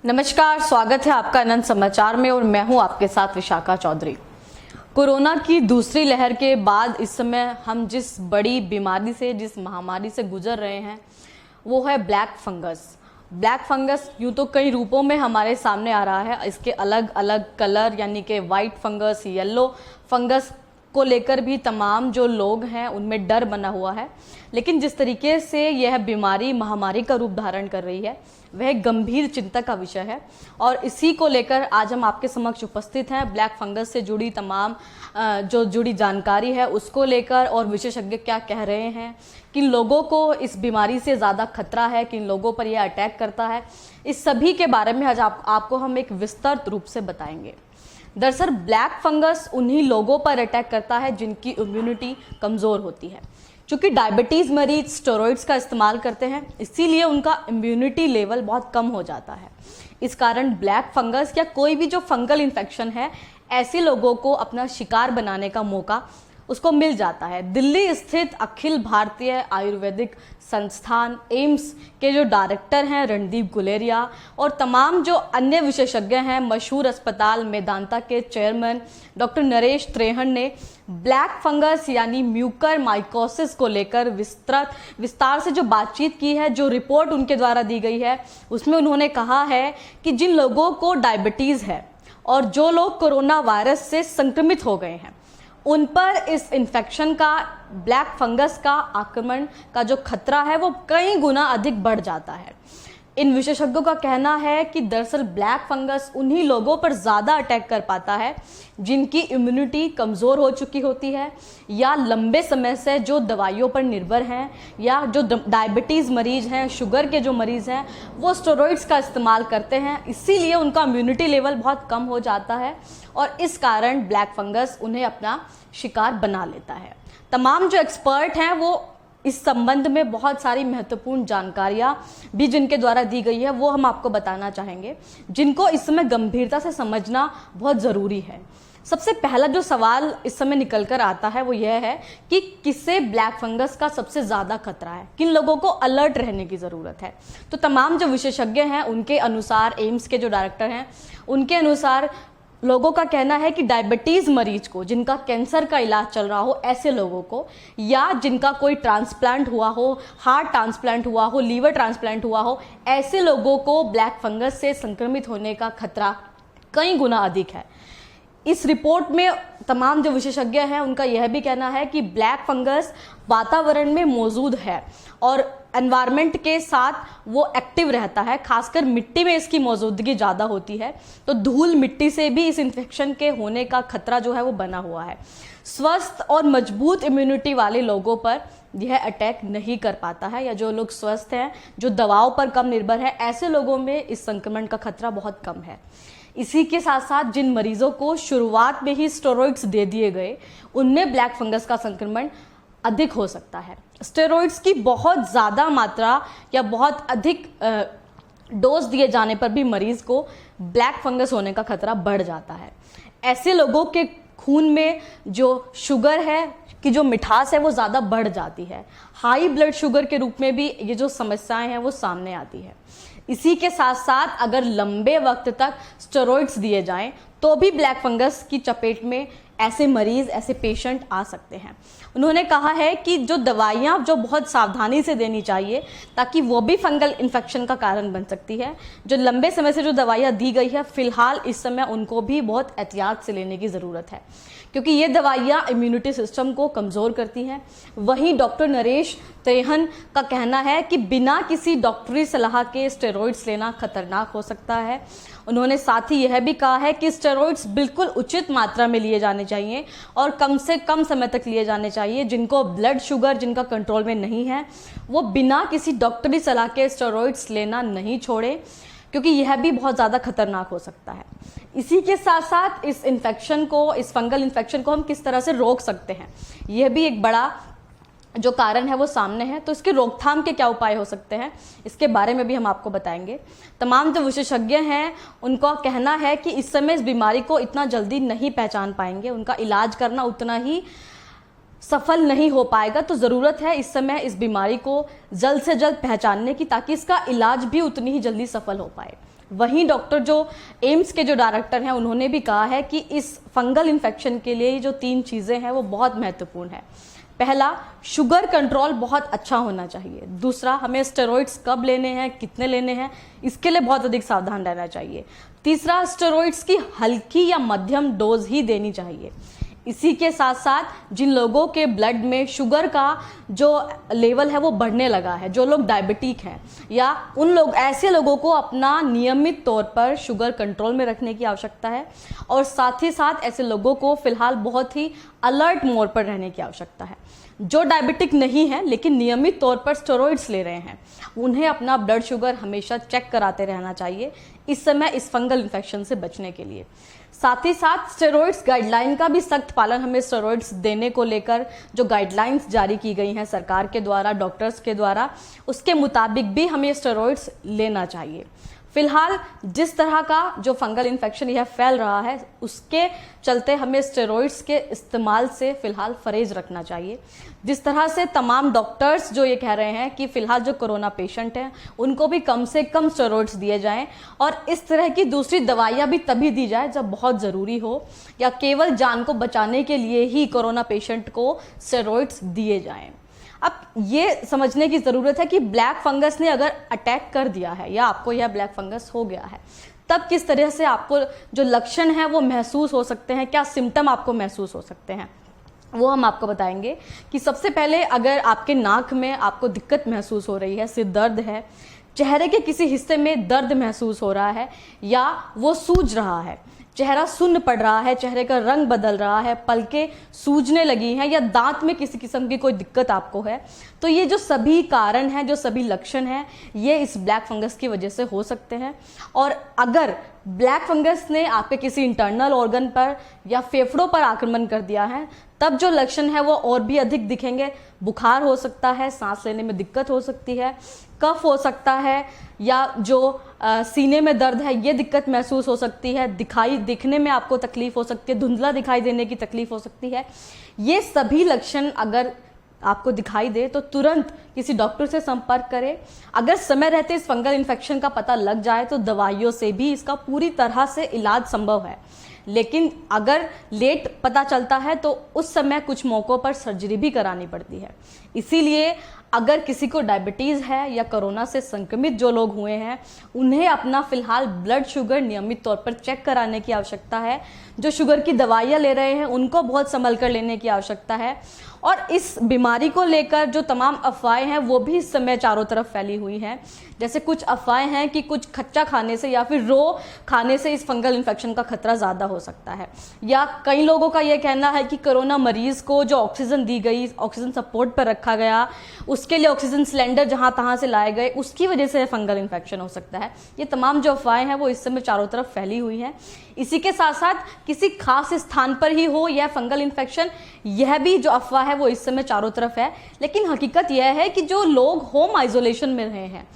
नमस्कार, स्वागत है आपका अनंत समाचार में और मैं हूं आपके साथ विशाखा चौधरी। कोरोना की दूसरी लहर के बाद इस समय हम जिस बड़ी बीमारी से, जिस महामारी से गुजर रहे हैं वो है ब्लैक फंगस। ब्लैक फंगस यूँ तो कई रूपों में हमारे सामने आ रहा है। इसके अलग अलग कलर यानी कि वाइट फंगस, येलो फंगस को लेकर भी तमाम जो लोग हैं उनमें डर बना हुआ है। लेकिन जिस तरीके से यह बीमारी महामारी का रूप धारण कर रही है वह गंभीर चिंता का विषय है और इसी को लेकर आज हम आपके समक्ष उपस्थित हैं। ब्लैक फंगस से जुड़ी तमाम जो जुड़ी जानकारी है उसको लेकर और विशेषज्ञ क्या कह रहे हैं, किन लोगों को इस बीमारी से ज़्यादा खतरा है, किन लोगों पर यह अटैक करता है, इस सभी के बारे में आज आपको हम एक विस्तृत रूप से बताएंगे। दरअसल ब्लैक फंगस उन्हीं लोगों पर अटैक करता है जिनकी इम्यूनिटी कमज़ोर होती है। क्योंकि डायबिटीज़ मरीज स्टेरॉइड्स का इस्तेमाल करते हैं इसीलिए उनका इम्यूनिटी लेवल बहुत कम हो जाता है। इस कारण ब्लैक फंगस या कोई भी जो फंगल इन्फेक्शन है ऐसे लोगों को अपना शिकार बनाने का मौका उसको मिल जाता है। दिल्ली स्थित अखिल भारतीय आयुर्वेदिक संस्थान एम्स के जो डायरेक्टर हैं रणदीप गुलेरिया और तमाम जो अन्य विशेषज्ञ हैं, मशहूर अस्पताल मेदांता के चेयरमैन डॉक्टर नरेश त्रेहन ने ब्लैक फंगस यानी म्यूकर माइकोसिस को लेकर विस्तार से जो बातचीत की है, जो रिपोर्ट उनके द्वारा दी गई है उसमें उन्होंने कहा है कि जिन लोगों को डायबिटीज़ है और जो लोग कोरोना वायरस से संक्रमित हो गए हैं उन पर इस इन्फेक्शन का, ब्लैक फंगस का आक्रमण का जो खतरा है वो कई गुना अधिक बढ़ जाता है। इन विशेषज्ञों का कहना है कि दरअसल ब्लैक फंगस उन्हीं लोगों पर ज़्यादा अटैक कर पाता है जिनकी इम्यूनिटी कमज़ोर हो चुकी होती है या लंबे समय से जो दवाइयों पर निर्भर हैं या जो डायबिटीज़ मरीज हैं, शुगर के जो मरीज़ हैं वो स्टेरॉइड्स का इस्तेमाल करते हैं, इसीलिए उनका इम्यूनिटी लेवल बहुत कम हो जाता है और इस कारण ब्लैक फंगस उन्हें अपना शिकार बना लेता है। तमाम जो एक्सपर्ट हैं वो इस संबंध में बहुत सारी महत्वपूर्ण जानकारियाँ भी जिनके द्वारा दी गई है वो हम आपको बताना चाहेंगे, जिनको इस समय गंभीरता से समझना बहुत ज़रूरी है। सबसे पहला जो सवाल इस समय निकल कर आता है वो यह है कि किसे ब्लैक फंगस का सबसे ज़्यादा खतरा है, किन लोगों को अलर्ट रहने की ज़रूरत है। तो तमाम जो विशेषज्ञ हैं उनके अनुसार, एम्स के जो डायरेक्टर हैं उनके अनुसार लोगों का कहना है कि डायबिटीज़ मरीज को, जिनका कैंसर का इलाज चल रहा हो, ऐसे लोगों को या जिनका कोई ट्रांसप्लांट हुआ हो, हार्ट ट्रांसप्लांट हुआ हो, लीवर ट्रांसप्लांट हुआ हो, ऐसे लोगों को ब्लैक फंगस से संक्रमित होने का खतरा कई गुना अधिक है। इस रिपोर्ट में तमाम जो विशेषज्ञ हैं उनका यह भी कहना है कि ब्लैक फंगस वातावरण में मौजूद है और एनवायरनमेंट के साथ वो एक्टिव रहता है, खासकर मिट्टी में इसकी मौजूदगी ज़्यादा होती है। तो धूल मिट्टी से भी इस इन्फेक्शन के होने का खतरा जो है वो बना हुआ है। स्वस्थ और मजबूत इम्यूनिटी वाले लोगों पर यह अटैक नहीं कर पाता है या जो लोग स्वस्थ हैं, जो दवाओं पर कम निर्भर है, ऐसे लोगों में इस संक्रमण का खतरा बहुत कम है। इसी के साथ साथ जिन मरीजों को शुरुआत में ही स्टेरॉइड्स दे दिए गए उनमें ब्लैक फंगस का संक्रमण अधिक हो सकता है। स्टेरॉइड्स की बहुत ज़्यादा मात्रा या बहुत अधिक डोज दिए जाने पर भी मरीज को ब्लैक फंगस होने का खतरा बढ़ जाता है। ऐसे लोगों के खून में जो शुगर है कि जो मिठास है वो ज़्यादा बढ़ जाती है। हाई ब्लड शुगर के रूप में भी ये जो समस्याएं हैं वो सामने आती है। इसी के साथ साथ अगर लंबे वक्त तक स्टेरॉइड्स दिए जाएं तो भी ब्लैक फंगस की चपेट में ऐसे मरीज, ऐसे पेशेंट आ सकते हैं। उन्होंने कहा है कि जो दवाइयाँ जो बहुत सावधानी से देनी चाहिए ताकि वो भी फंगल इन्फेक्शन का कारण बन सकती है। जो लंबे समय से जो दवाइयाँ दी गई है फिलहाल इस समय उनको भी बहुत एहतियात से लेने की ज़रूरत है क्योंकि ये दवाइयाँ इम्यूनिटी सिस्टम को कमज़ोर करती हैं। वहीं डॉक्टर नरेश त्रेहन का कहना है कि बिना किसी डॉक्टरी सलाह के स्टेरॉइड्स लेना खतरनाक हो सकता है। उन्होंने साथ ही यह भी कहा है कि स्टेरॉइड्स बिल्कुल उचित मात्रा में लिए जाने चाहिए और कम से कम समय तक लिए जाने चाहिए। जिनको ब्लड शुगर जिनका कंट्रोल में नहीं है वो बिना किसी डॉक्टरी सलाह के स्टेरॉइड्स लेना नहीं छोड़े क्योंकि यह भी बहुत ज़्यादा खतरनाक हो सकता है। इसी के साथ साथ इस इन्फेक्शन को, इस फंगल इन्फेक्शन को हम किस तरह से रोक सकते हैं, यह भी एक बड़ा जो कारण है वो सामने है। तो इसके रोकथाम के क्या उपाय हो सकते हैं इसके बारे में भी हम आपको बताएंगे। तमाम जो विशेषज्ञ हैं उनका कहना है कि इस समय इस बीमारी को इतना जल्दी नहीं पहचान पाएंगे, उनका इलाज करना उतना ही सफल नहीं हो पाएगा। तो ज़रूरत है इस समय इस बीमारी को जल्द से जल्द पहचानने की ताकि इसका इलाज भी उतनी ही जल्दी सफल हो पाए। वहीं डॉक्टर जो एम्स के जो डायरेक्टर हैं उन्होंने भी कहा है कि इस फंगल इन्फेक्शन के लिए जो 3 चीज़ें हैं वो बहुत महत्वपूर्ण है। पहला, शुगर कंट्रोल बहुत अच्छा होना चाहिए। दूसरा, हमें स्टेरॉइड्स कब लेने हैं, कितने लेने हैं, इसके लिए बहुत अधिक सावधान रहना चाहिए। तीसरा, स्टेरॉइड्स की हल्की या मध्यम डोज ही देनी चाहिए। इसी के साथ साथ जिन लोगों के ब्लड में शुगर का जो लेवल है वो बढ़ने लगा है, जो लोग डायबिटिक हैं, या उन लोग ऐसे लोगों को अपना नियमित तौर पर शुगर कंट्रोल में रखने की आवश्यकता है। और साथ ही साथ ऐसे लोगों को फिलहाल बहुत ही अलर्ट मोड पर रहने की आवश्यकता है। जो डायबिटिक नहीं है लेकिन नियमित तौर पर स्टेरॉइड्स ले रहे हैं, उन्हें अपना ब्लड शुगर हमेशा चेक कराते रहना चाहिए इस समय इस फंगल इन्फेक्शन से बचने के लिए। साथ ही साथ स्टेरॉइड्स गाइडलाइन का भी सख्त पालन, हमें स्टेरॉइड्स देने को लेकर जो गाइडलाइंस जारी की गई हैं सरकार के द्वारा, डॉक्टर्स के द्वारा, उसके मुताबिक भी हमें स्टेरॉइड्स लेना चाहिए। फिलहाल जिस तरह का जो फंगल इन्फेक्शन यह फैल रहा है उसके चलते हमें स्टेरॉइड्स के इस्तेमाल से फिलहाल परहेज रखना चाहिए। जिस तरह से तमाम डॉक्टर्स जो ये कह रहे हैं कि फिलहाल जो कोरोना पेशेंट हैं उनको भी कम से कम स्टेरॉइड्स दिए जाएं, और इस तरह की दूसरी दवाइयां भी तभी दी जाए जब बहुत ज़रूरी हो, या केवल जान को बचाने के लिए ही कोरोना पेशेंट को स्टेरॉइड्स दिए जाएं। अब ये समझने की ज़रूरत है कि ब्लैक फंगस ने अगर अटैक कर दिया है या आपको यह ब्लैक फंगस हो गया है, तब किस तरह से आपको जो लक्षण है वो महसूस हो सकते हैं, क्या सिम्टम आपको महसूस हो सकते हैं, वो हम आपको बताएंगे। कि सबसे पहले अगर आपके नाक में आपको दिक्कत महसूस हो रही है, सिर दर्द है, चेहरे के किसी हिस्से में दर्द महसूस हो रहा है या वो सूज रहा है, चेहरा सुन्न पड़ रहा है, चेहरे का रंग बदल रहा है, पलकें सूजने लगी हैं, या दांत में किसी किस्म की कोई दिक्कत आपको है, तो ये जो सभी कारण हैं, जो सभी लक्षण हैं, ये इस ब्लैक फंगस की वजह से हो सकते हैं। और अगर ब्लैक फंगस ने आपके किसी इंटरनल ऑर्गन पर या फेफड़ों पर आक्रमण कर दिया है, तब जो लक्षण है वो और भी अधिक दिखेंगे। बुखार हो सकता है, सांस लेने में दिक्कत हो सकती है, कफ हो सकता है, या जो सीने में दर्द है ये दिक्कत महसूस हो सकती है, दिखने में आपको तकलीफ हो सकती है, धुंधला दिखाई देने की तकलीफ हो सकती है। ये सभी लक्षण अगर आपको दिखाई दे तो तुरंत किसी डॉक्टर से संपर्क करें। अगर समय रहते इस फंगल इन्फेक्शन का पता लग जाए तो दवाइयों से भी इसका पूरी तरह से इलाज संभव है, लेकिन अगर लेट पता चलता है तो उस समय कुछ मौक़ों पर सर्जरी भी करानी पड़ती है। इसीलिए अगर किसी को डायबिटीज़ है या कोरोना से संक्रमित जो लोग हुए हैं, उन्हें अपना फिलहाल ब्लड शुगर नियमित तौर पर चेक कराने की आवश्यकता है। जो शुगर की दवाइयाँ ले रहे हैं उनको बहुत संभल कर लेने की आवश्यकता है। और इस बीमारी को लेकर जो तमाम अफवाहें हैं वो भी इस समय चारों तरफ फैली हुई हैं। जैसे कुछ अफवाहें हैं कि कुछ कच्चा खाने से या फिर रो खाने से इस फंगल इन्फेक्शन का खतरा ज़्यादा हो सकता है, या कई लोगों का यह कहना है कि कोरोना मरीज़ को जो ऑक्सीजन दी गई, ऑक्सीजन सपोर्ट पर रखा गया, उसके लिए ऑक्सीजन सिलेंडर जहाँ तहाँ से लाए गए, उसकी वजह से फंगल इन्फेक्शन हो सकता है। ये तमाम जो अफवाहें हैं वो इस समय चारों तरफ फैली हुई हैं। इसी के साथ साथ किसी खास स्थान पर ही हो यह फंगल इन्फेक्शन, यह भी जो अफवाह है वो इस समय चारों तरफ है। लेकिन हकीकत यह है कि जो लोग होम आइसोलेशन में रहे हैं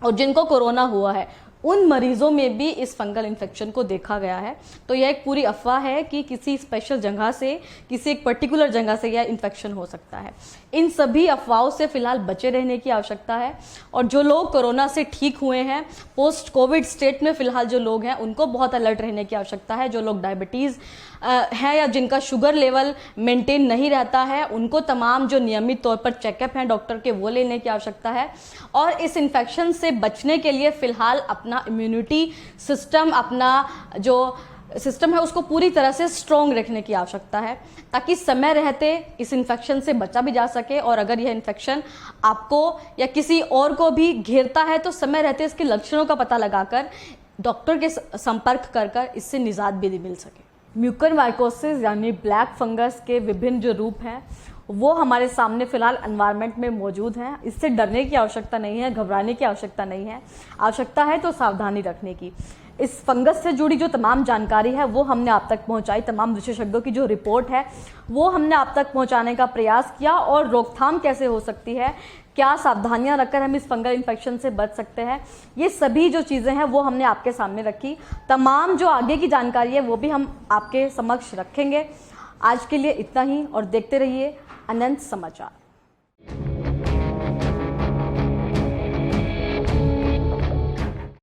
और जिनको कोरोना हुआ है, उन मरीजों में भी इस फंगल इन्फेक्शन को देखा गया है। तो यह एक पूरी अफवाह है कि किसी स्पेशल जगह से, किसी एक पर्टिकुलर जगह से यह इन्फेक्शन हो सकता है। इन सभी अफवाहों से फिलहाल बचे रहने की आवश्यकता है। और जो लोग कोरोना से ठीक हुए हैं, पोस्ट कोविड स्टेट में फिलहाल जो लोग हैं, उनको बहुत अलर्ट रहने की आवश्यकता है। जो लोग डायबिटीज़ है या जिनका शुगर लेवल मेंटेन नहीं रहता है, उनको तमाम जो नियमित तौर पर चेकअप हैं डॉक्टर के, वो लेने की आवश्यकता है। और इस इन्फेक्शन से बचने के लिए फिलहाल अपना इम्यूनिटी सिस्टम, अपना जो सिस्टम है उसको पूरी तरह से स्ट्रॉन्ग रखने की आवश्यकता है, ताकि समय रहते इस इन्फेक्शन से बचा भी जा सके। और अगर यह इन्फेक्शन आपको या किसी और को भी घेरता है तो समय रहते इसके लक्षणों का पता लगाकर डॉक्टर के संपर्क कर इससे निजात भी मिल सके। म्यूकरमाइकोसिस यानी ब्लैक फंगस के विभिन्न जो रूप हैं वो हमारे सामने फिलहाल एनवायरनमेंट में मौजूद हैं। इससे डरने की आवश्यकता नहीं है, घबराने की आवश्यकता नहीं है। आवश्यकता है तो सावधानी रखने की। इस फंगस से जुड़ी जो तमाम जानकारी है वो हमने आप तक पहुंचाई, तमाम विशेषज्ञों की जो रिपोर्ट है वो हमने आप तक पहुंचाने का प्रयास किया, और रोकथाम कैसे हो सकती है, क्या सावधानियां रखकर हम इस फंगल इन्फेक्शन से बच सकते हैं, ये सभी जो चीज़ें हैं वो हमने आपके सामने रखी। तमाम जो आगे की जानकारी है वो भी हम आपके समक्ष रखेंगे। आज के लिए इतना ही, और देखते रहिए अनंत समाचार।